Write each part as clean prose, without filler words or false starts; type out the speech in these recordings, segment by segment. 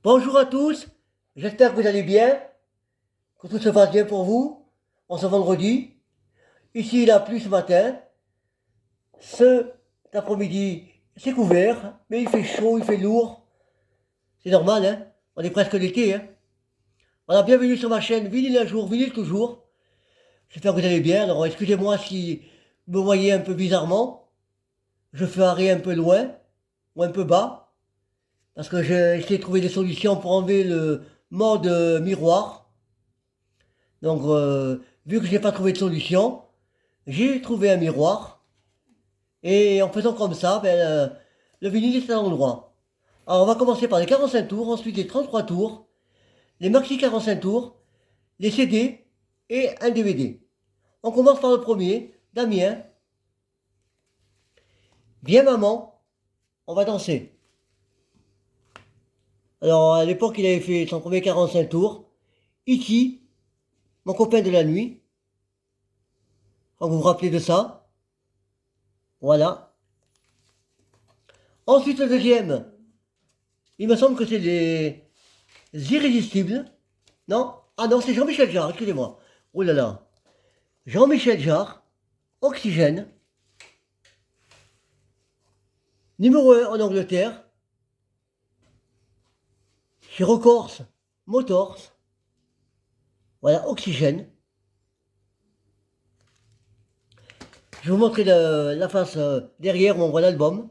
Bonjour à tous, j'espère que vous allez bien, que tout se passe bien pour vous, en ce vendredi. Ici il a plu ce matin, ce après-midi c'est couvert, mais il fait chaud, il fait lourd. C'est normal, hein, on est presque l'été, hein. Voilà, bienvenue sur ma chaîne Vinyle un jour, Vinyle toujours. J'espère que vous allez bien, alors excusez-moi si vous me voyez un peu bizarrement. Je fais arrêt un peu loin, ou un peu bas, parce que j'ai essayé de trouver des solutions pour enlever le mode miroir. Donc, vu que je n'ai pas trouvé de solution, j'ai trouvé un miroir. Et en faisant comme ça, le vinyle est à l'endroit. Alors, on va commencer par les 45 tours, ensuite les 33 tours, les maxi 45 tours, les CD et un DVD. On commence par le premier, Damien. Viens maman, on va danser. Alors, à l'époque, il avait fait son premier 45 tours. E.T., mon copain de la nuit. Vous vous rappelez de ça? Voilà. Ensuite, le deuxième. Il me semble que c'est les Irrésistibles. Non? Ah non, c'est Jean-Michel Jarre, excusez-moi. Oh là là. Jean-Michel Jarre, Oxygène. Numéro 1 en Angleterre. Chez Records, Motors. Voilà, Oxygène. Je vais vous montrer la face derrière où on voit l'album.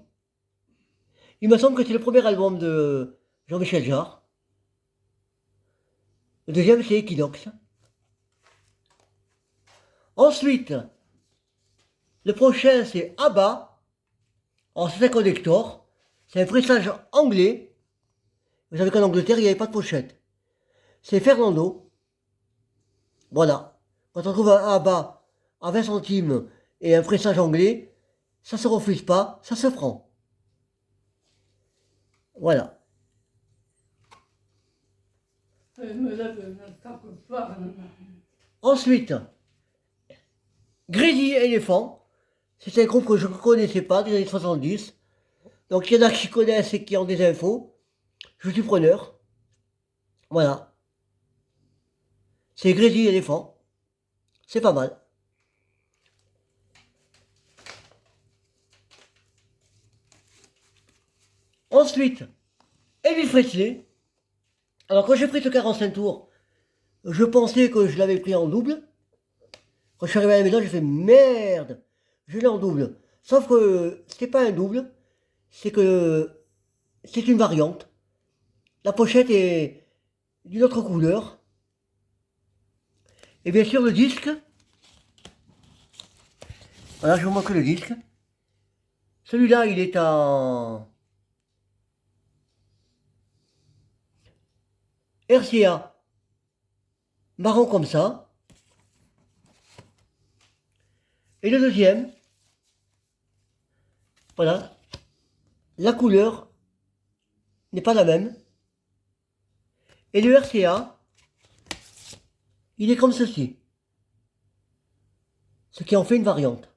Il me semble que c'est le premier album de Jean-Michel Jarre. Le deuxième, c'est Equinox. Ensuite, le prochain, c'est ABBA. Alors, c'est un collector. C'est un pressage anglais. Vous savez qu'en Angleterre, il n'y avait pas de pochette. C'est Fernando. Voilà. Quand on trouve un ABBA à 20 centimes et un pressage anglais, ça se refuse pas, ça se prend. Voilà. Me lève quelque part. Ensuite, Grady Elephant. C'est un groupe que je ne connaissais pas des années 70. Donc il y en a qui connaissent et qui ont des infos. Je suis preneur. Voilà. C'est Grady Elephant. C'est pas mal. Ensuite, Elvis Presley. Alors quand j'ai pris ce 45 tours, je pensais que je l'avais pris en double. Quand je suis arrivé à la maison, j'ai fait merde, je l'ai en double. Sauf que c'est pas un double, c'est que c'est une variante. La pochette est d'une autre couleur. Et bien sûr le disque, voilà je vous montre le disque. Celui-là il est en RCA, marron comme ça. Et le deuxième, voilà, la couleur n'est pas la même. Et le RCA, il est comme ceci. Ce qui en fait une variante.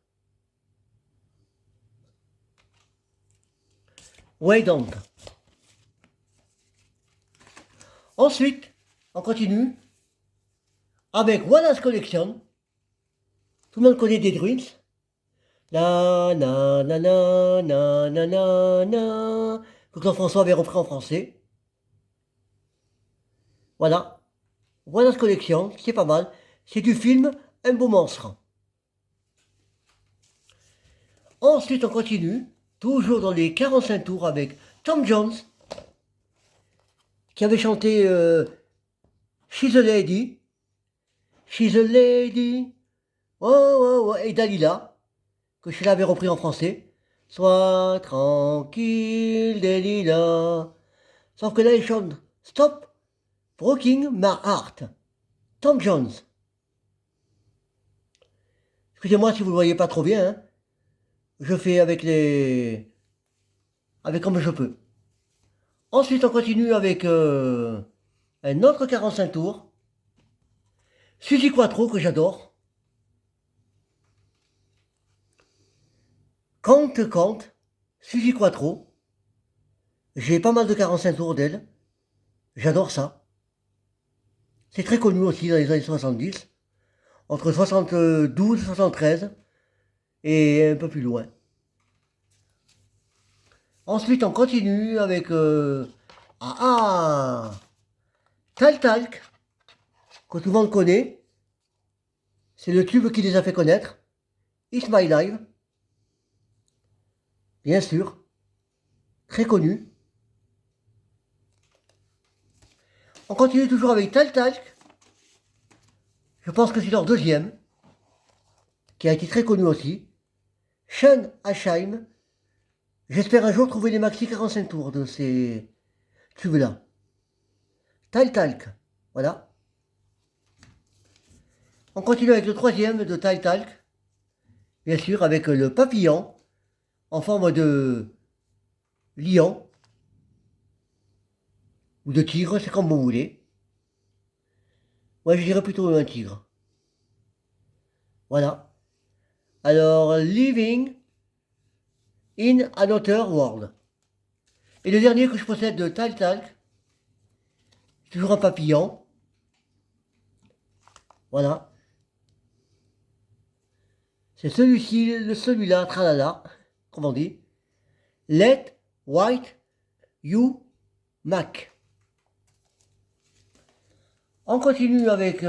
Way Down. Ensuite, on continue avec Wallace Collection. Tout le monde connaît des Dreams. Na na na na na na na na. Que Jean-François avait repris en français. Voilà. Wallace Collection, c'est pas mal. C'est du film Un beau monstre. Ensuite, on continue. Toujours dans les 45 tours avec Tom Jones. Qui avait chanté She's a Lady. She's a Lady. Oh, oh, oh. Et Dalila. Que je l'avais repris en français. Sois tranquille, Dalila. Sauf que là, il chante Stop Broken My Heart. Tom Jones. Excusez-moi si vous ne le voyez pas trop bien, hein. Je fais avec les... avec comme je peux. Ensuite, on continue avec un autre 45 tours. Suzy Quattro, que j'adore. Cante, Suzy Quattro. J'ai pas mal de 45 tours d'elle. J'adore ça. C'est très connu aussi dans les années 70, entre 72 et 73, et un peu plus loin. Ensuite, on continue avec Tal Talk, que tout le monde connaît. C'est le tube qui les a fait connaître. It's My Life. Bien sûr. Très connu. On continue toujours avec Tal Talk. Je pense que c'est leur deuxième, qui a été très connu aussi. Sean Asheim. J'espère un jour trouver les maxi 45 tours de ces tubes-là. Tal Talk. Voilà. On continue avec le troisième de Tal Talk. Bien sûr, avec le papillon en forme de lion ou de tigre, c'est comme vous voulez. Moi, je dirais plutôt un tigre. Voilà. Alors, Living in Another World. Et le dernier que je possède de Tal Talk, toujours un papillon. Voilà. C'est celui-ci, celui-là, tralala, comme on dit. Let White You Mac. On continue avec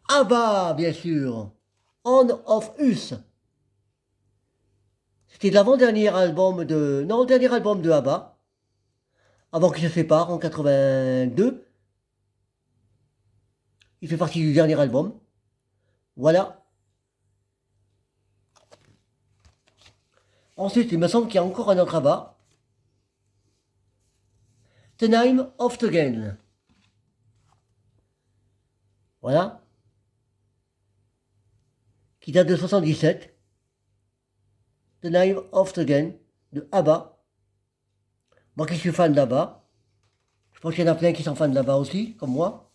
ABBA, bien sûr. On of Us. C'était l'avant-dernier album de... Non, le dernier album de ABBA. Avant qu'ils se séparent en 82. Il fait partie du dernier album. Voilà. Ensuite, il me semble qu'il y a encore un autre ABBA. The Name of the Game. Voilà. Qui date de 77. The Name of the Game de ABBA. Moi qui suis fan d'ABBA. Je pense qu'il y en a plein qui sont fans d'ABBA aussi, comme moi.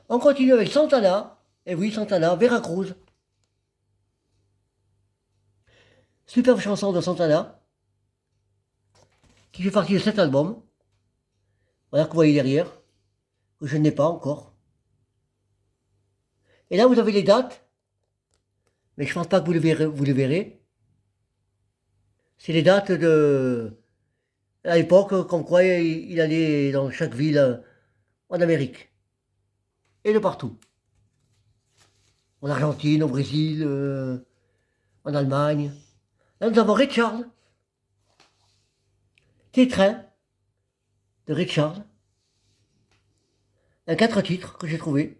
On continue avec Santana. Et oui, Santana, Veracruz. Superbe chanson de Santana. Qui fait partie de cet album. Voilà que vous voyez derrière. Que je n'ai pas encore. Et là, vous avez les dates. Mais je pense pas que vous les verrez. C'est les dates de... À l'époque, comme quoi il allait dans chaque ville en Amérique. Et de partout. En Argentine, au Brésil, en Allemagne. Là, nous avons Richard. Tétrin de Richard. Un 4 titres que j'ai trouvé.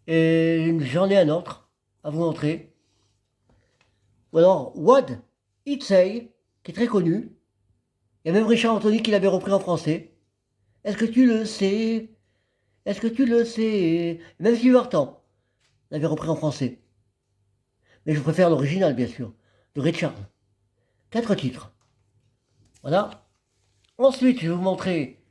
Et j'en ai un autre à vous montrer. Ou alors, What It Say, qui est très connu. Il y a même Richard Anthony qui l'avait repris en français. Est-ce que tu le sais? Est-ce que tu le sais? Même Steve Harton l'avait repris en français. Mais je préfère l'original, bien sûr, de Richard. 4 titres. Voilà. Ensuite, je vais vous montrer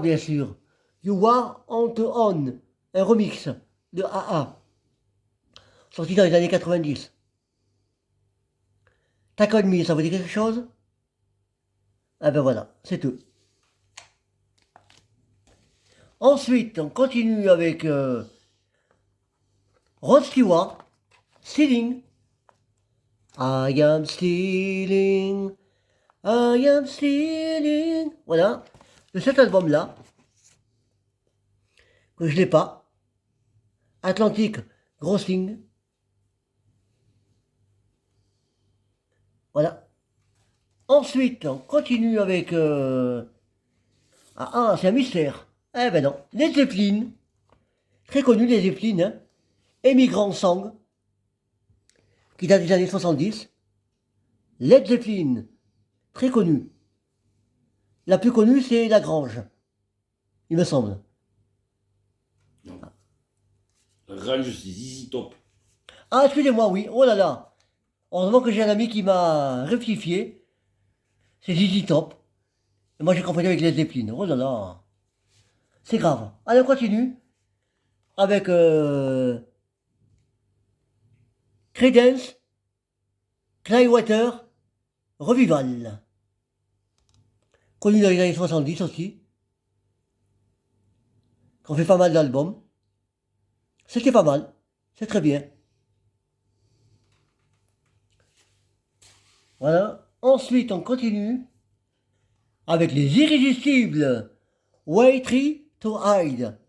bien sûr. You Are On The On, un remix de sorti dans les années 90. Take On Me, ça vous dit quelque chose? Ah ben voilà, c'est eux. Ensuite, on continue avec Rod Stewart, Stealing. I am stealing, I am stealing. Voilà, de cet album-là, que je n'ai pas. Atlantic Crossing. Voilà. Ensuite, on continue avec... c'est un mystère. Eh ben non. Les Zeppelin. Très connu, les Zeppelin. Hein. Emigrant Song. Qui date des années 70. Led Zeppelin. Très connu. La plus connue, c'est La Grange. Il me semble. Non. Range, c'est ZZ Top. Ah, excusez-moi, oui. Oh là là. Heureusement que j'ai un ami qui m'a rectifié. C'est ZZ Top. Et moi, j'ai confondu avec les Zeppelin. Oh là là. C'est grave. Allez, on continue. Avec Creedence Clearwater Revival. Connu dans les années 70 aussi. Qu'on fait pas mal d'albums. C'était pas mal. C'est très bien. Voilà. Ensuite, on continue avec les irrésistibles Waitree to Hide.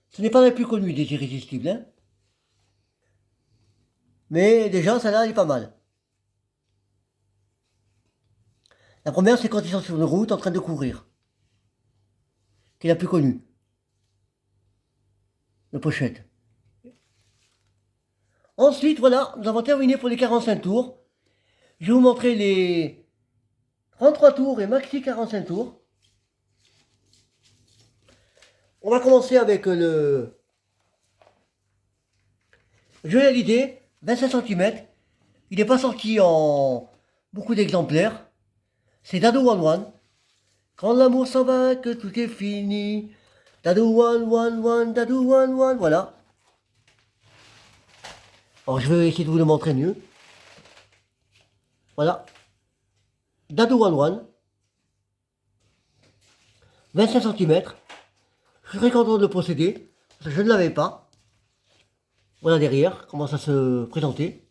Ce n'est pas la plus connue des irrésistibles, hein. Mais déjà, celle-là, elle est pas mal. La première, c'est quand ils sont sur une route en train de courir. Qui est la plus connue. La pochette. Ensuite, voilà, nous avons terminé pour les 45 tours. Je vais vous montrer les 33 tours et maxi 45 tours. On va commencer avec le Joyeux Idée, 25 cm. Il n'est pas sorti en beaucoup d'exemplaires. C'est Dado One One. Quand l'amour s'en va, que tout est fini. Dado One One One, Dado One One, voilà. Alors je vais essayer de vous le montrer mieux. Voilà. Dado One One. 25 cm. Je suis très content de le posséder. Parce que je ne l'avais pas. Voilà derrière, comment ça se présentait.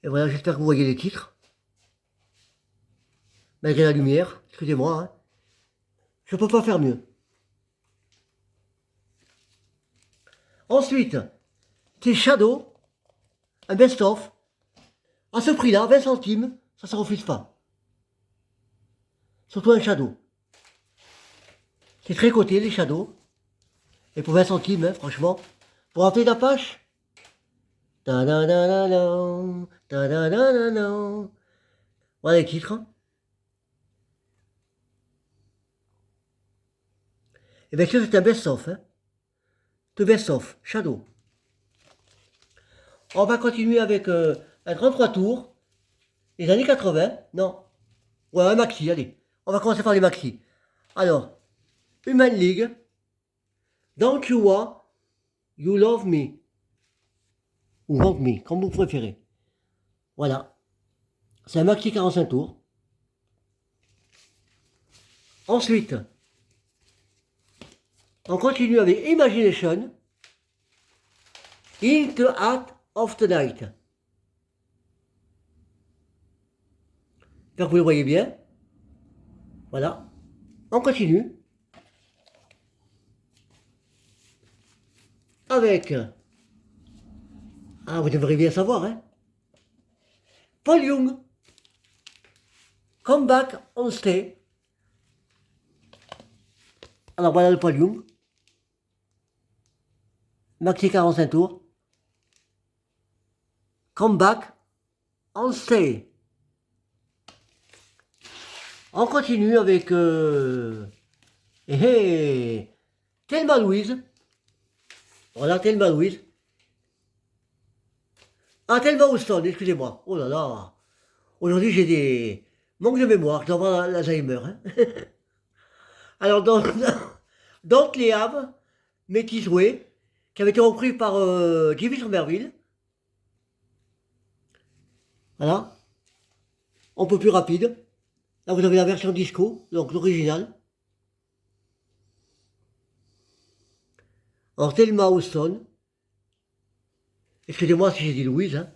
Et voilà, j'espère que vous voyez les titres. Malgré la lumière, excusez-moi, hein. Je peux pas faire mieux. Ensuite, c'est Shadow, un best-of. À ce prix-là, 20 centimes, ça ne se refuse pas. Surtout un Shadow. C'est très coté, les Shadows. Et pour 20 centimes, hein, franchement, pour rappeler d'Apache. Voilà les titres. Et bien sûr, c'est un best-of. Hein. De best-of, Shadow. On va continuer avec un 33 tours. Les années 80. Non. Ouais, un maxi, allez. On va commencer par les maxi. Alors, Human League. Don't You Want, You Love Me. Ou Want Me, comme vous préférez. Voilà. C'est un maxi 45 tours. Ensuite, on continue avec Imagination. In the Heart of the Night. J'espère que vous le voyez bien. Voilà. On continue. Avec... Ah, vous devriez bien savoir, hein. Paul Young. Come Back on Stay. Alors voilà le Paul Young. Maxi 45 tours. Come Back on Stay. On continue avec Thelma Louise. Voilà, Thelma Louise. Ah, Thelma Houston, excusez-moi. Oh là là. Aujourd'hui, j'ai des manques de mémoire. Je dois avoir l'Alzheimer. Hein. Alors, dans les Havres, Métis Way, qui avait été repris par Jimmy Somerville. Voilà. Un peu plus rapide. Là, vous avez la version disco, donc l'original. Alors, Thelma Houston. Excusez-moi si j'ai dit Louise. Hein.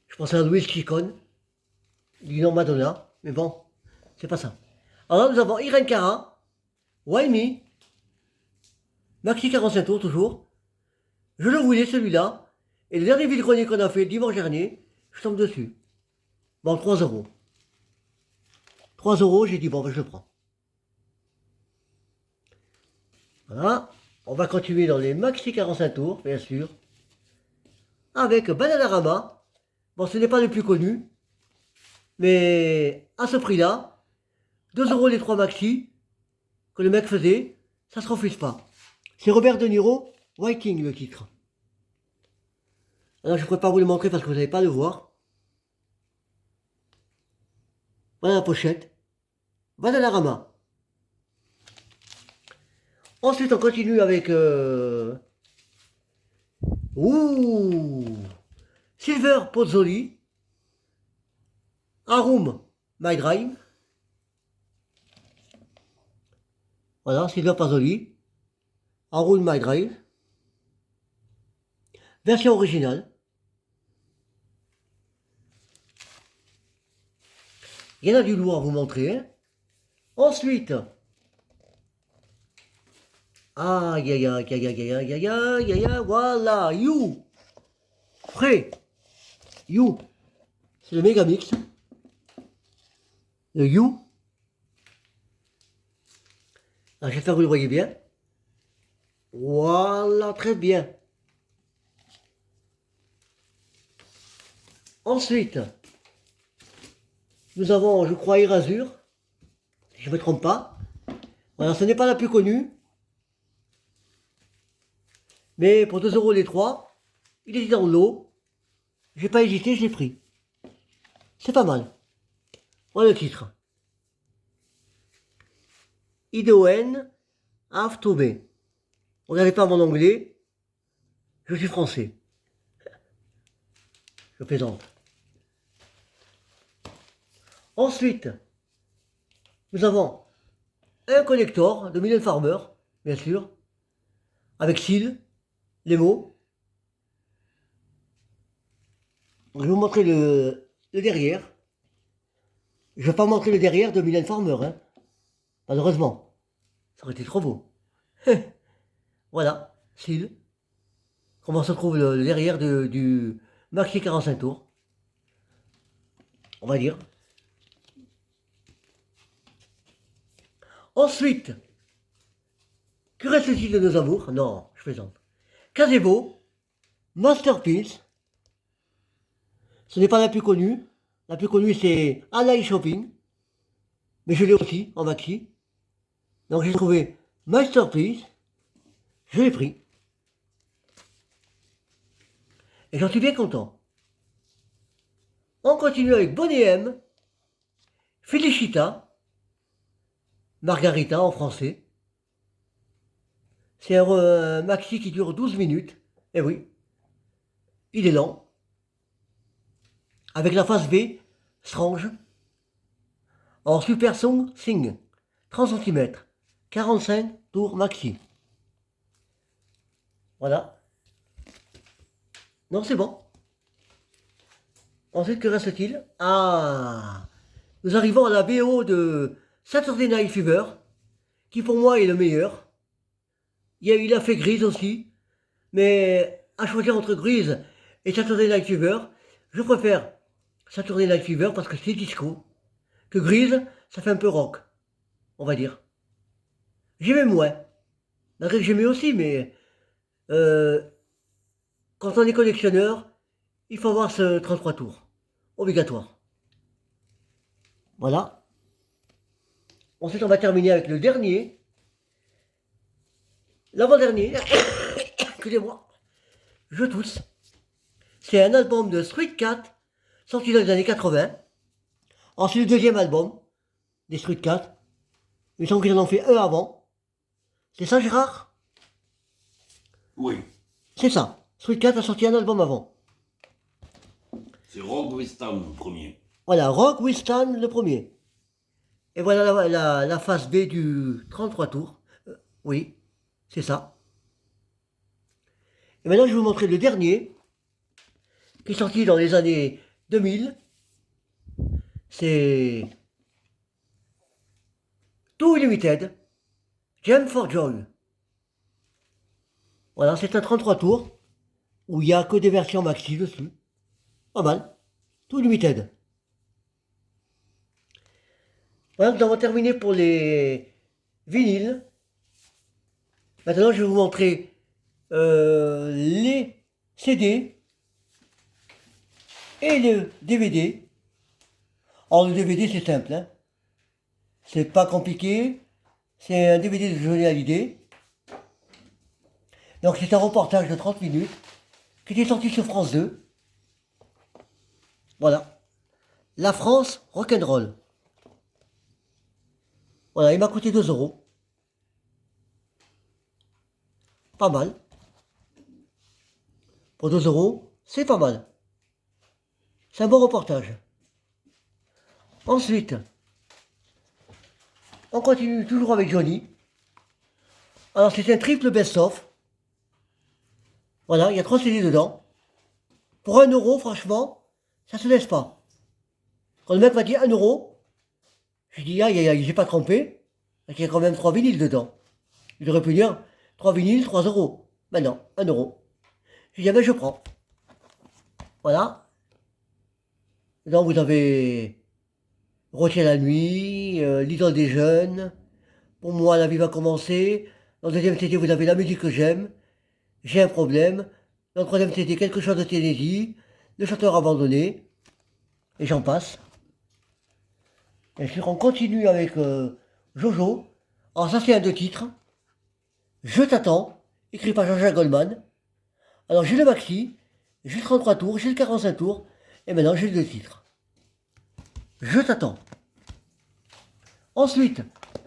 Je pensais à Louise Chicone, du nom Madonna. Mais bon, c'est pas ça. Alors là, nous avons Irene Cara, Why Me, Maxi 45 tours toujours. Je le voulais celui-là. Et le dernier vide-grenier qu'on a fait dimanche dernier, je tombe dessus. Bon, 3 €. 3 €, j'ai dit bon, ben, je le prends. Voilà. On va continuer dans les maxi 45 tours, bien sûr. Avec Bananarama. Bon, ce n'est pas le plus connu. Mais à ce prix-là, 2 € les 3 maxi que le mec faisait, ça se refuse pas. C'est Robert De Niro, Viking le titre. Alors je ne pourrais pas vous le montrer parce que vous n'allez pas le voir. Voilà la pochette. Bananarama. Ensuite on continue avec... Ouh, Silver Pozzoli, Arum My Drive. Voilà, Silver Pozzoli, Arum My Drive. Version originale. Il y en a du lourd à vous montrer. Hein. Ensuite, aïe aïe aïe aïe aïe aïe aïe aïe aïe aïe, voilà, You, frais, You, c'est le Megamix, le You. Alors, j'espère que vous le voyez bien. Voilà, très bien. Ensuite, nous avons, je crois, Erasure, si je ne me trompe pas. Voilà, ce n'est pas la plus connue. Mais pour 2 € les 3, il était dans l'eau. J'ai pas hésité, je l'ai pris. C'est pas mal. Voilà le titre. IDON Have to be. Regardez pas mon anglais. Je suis français. Je plaisante. Ensuite, nous avons un connector de Mylène Farmer, bien sûr, avec cils, les mots. Je vais vous montrer le derrière. Je ne vais pas montrer le derrière de Mylène Farmer, hein. Malheureusement. Ça aurait été trop beau. Voilà, cils. Comment se trouve le derrière du Maxi 45 tours. On va dire. Ensuite, que reste-t-il de nos amours? Non, je plaisante. Casebo, Masterpiece. Ce n'est pas la plus connue. La plus connue, c'est Ally Shopping. Mais je l'ai aussi en maxi. Donc j'ai trouvé Masterpiece. Je l'ai pris. Et j'en suis bien content. On continue avec Bonnie M. Felicita. Margarita en français. C'est un maxi qui dure 12 minutes. Et oui, il est lent. Avec la face B, Strange. En Super Song Sing, 30 cm, 45 tours maxi. Voilà. Non, c'est bon. Ensuite, que reste-t-il? Ah, nous arrivons à la BO de Saturday Night Fever, qui pour moi est le meilleur. Il a fait Grise aussi, mais à choisir entre Grise et Saturday Night Fever, je préfère Saturday Night Fever parce que c'est disco. Que Grise, ça fait un peu rock, on va dire. J'aimais moins. Malgré que j'aimais aussi, mais quand on est collectionneur, il faut avoir ce 33 tours. Obligatoire. Voilà. Ensuite, on va terminer avec le dernier. L'avant-dernier. Excusez-moi. Je tousse. C'est un album de Street Cat, sorti dans les années 80. Ensuite, le deuxième album des Street Cat. Il me semble qu'ils en ont fait un avant. C'est ça, Gérard? Oui. C'est ça. Street Cat a sorti un album avant. C'est Rock Weston le premier. Voilà, Rock With Stan le premier. Et voilà la face B du 33 tours. Oui, c'est ça. Et maintenant, je vais vous montrer le dernier, qui est sorti dans les années 2000. C'est Too Limited, Jam for Joy. Voilà, c'est un 33 tours, où il n'y a que des versions maxi dessus. Pas mal. Too Limited. Voilà, nous avons terminé pour les vinyles. Maintenant, je vais vous montrer les CD et le DVD. Alors, le DVD, c'est simple. Hein. C'est pas compliqué. C'est un DVD de Johnny Hallyday. Donc, c'est un reportage de 30 minutes qui était sorti sur France 2. Voilà. La France rock'n'roll. Voilà, il m'a coûté 2 €. Pas mal. Pour 2 €, c'est pas mal. C'est un bon reportage. Ensuite, on continue toujours avec Johnny. Alors c'est un triple best-of. Voilà, il y a 3 CD dedans. Pour 1 euro, franchement, ça se laisse pas. Quand le mec m'a dit 1 euro, j'ai dit aïe aïe aïe, j'ai pas trompé. Il y a quand même 3 vinyles dedans. Il aurait pu dire 3 vinyles, 3 euros. Mais non, 1 euro. J'ai dit ah ben je prends. Voilà. Donc vous avez Retiens la nuit, l'idole des jeunes. Pour moi, la vie va commencer. Dans le deuxième CD, vous avez la musique que j'aime. J'ai un problème. Dans le troisième CD, quelque chose de Tennessee. Le chanteur abandonné. Et j'en passe. Bien sûr, on continue avec Jojo. Alors ça, c'est un 2 titres. Je t'attends, écrit par Jean-Jacques Goldman. Alors j'ai le maxi, j'ai le 33 tours, j'ai le 45 tours. Et maintenant, j'ai le 2 titres. Je t'attends. Ensuite,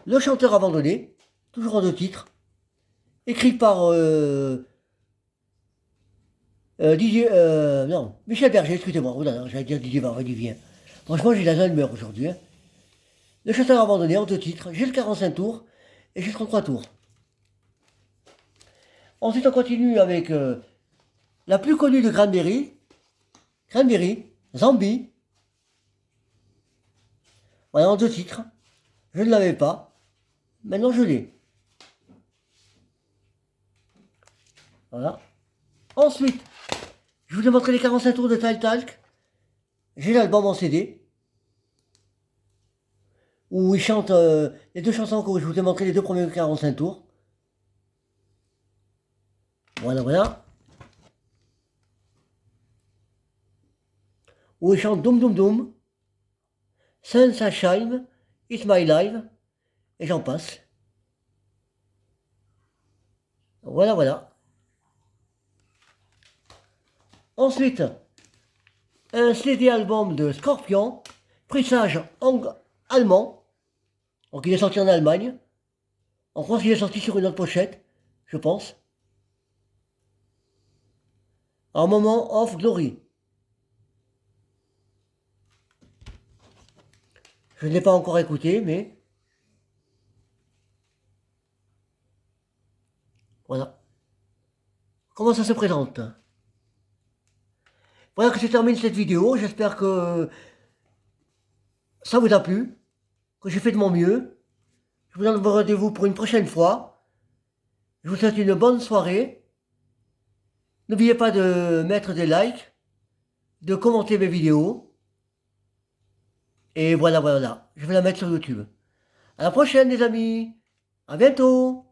le chanteur abandonné, toujours en 2 titres, écrit par non, Michel Berger, excusez-moi, oh là là, j'allais dire Didier Varvin. Franchement, j'ai la humeur aujourd'hui. Hein. Le chanteur abandonné en 2 titres, j'ai le 45 tours et j'ai le 33 tours. Ensuite, on continue avec la plus connue de Cranberry, Zombie. Voilà, en 2 titres. Je ne l'avais pas. Maintenant, je l'ai. Voilà. Ensuite, je vous ai montré les 45 tours de Tal Talk. J'ai l'album en CD. Où il chante les 2 chansons que je vous ai montré, les 2 premiers 45 tours. Voilà, voilà. Où il chante Doom Doom Doom, Sun Sunshine, It's My Life, et j'en passe. Voilà, voilà. Ensuite, un CD album de Scorpion, pressage allemand, donc il est sorti en Allemagne. En France, il est sorti sur une autre pochette, je pense. Un Moment of Glory. Je ne l'ai pas encore écouté, mais voilà. Comment ça se présente? Voilà que se termine cette vidéo. J'espère que ça vous a plu, que j'ai fait de mon mieux. Je vous donne rendez-vous pour une prochaine fois. Je vous souhaite une bonne soirée. N'oubliez pas de mettre des likes, de commenter mes vidéos. Et voilà, voilà. Je vais la mettre sur YouTube. À la prochaine, les amis. À bientôt.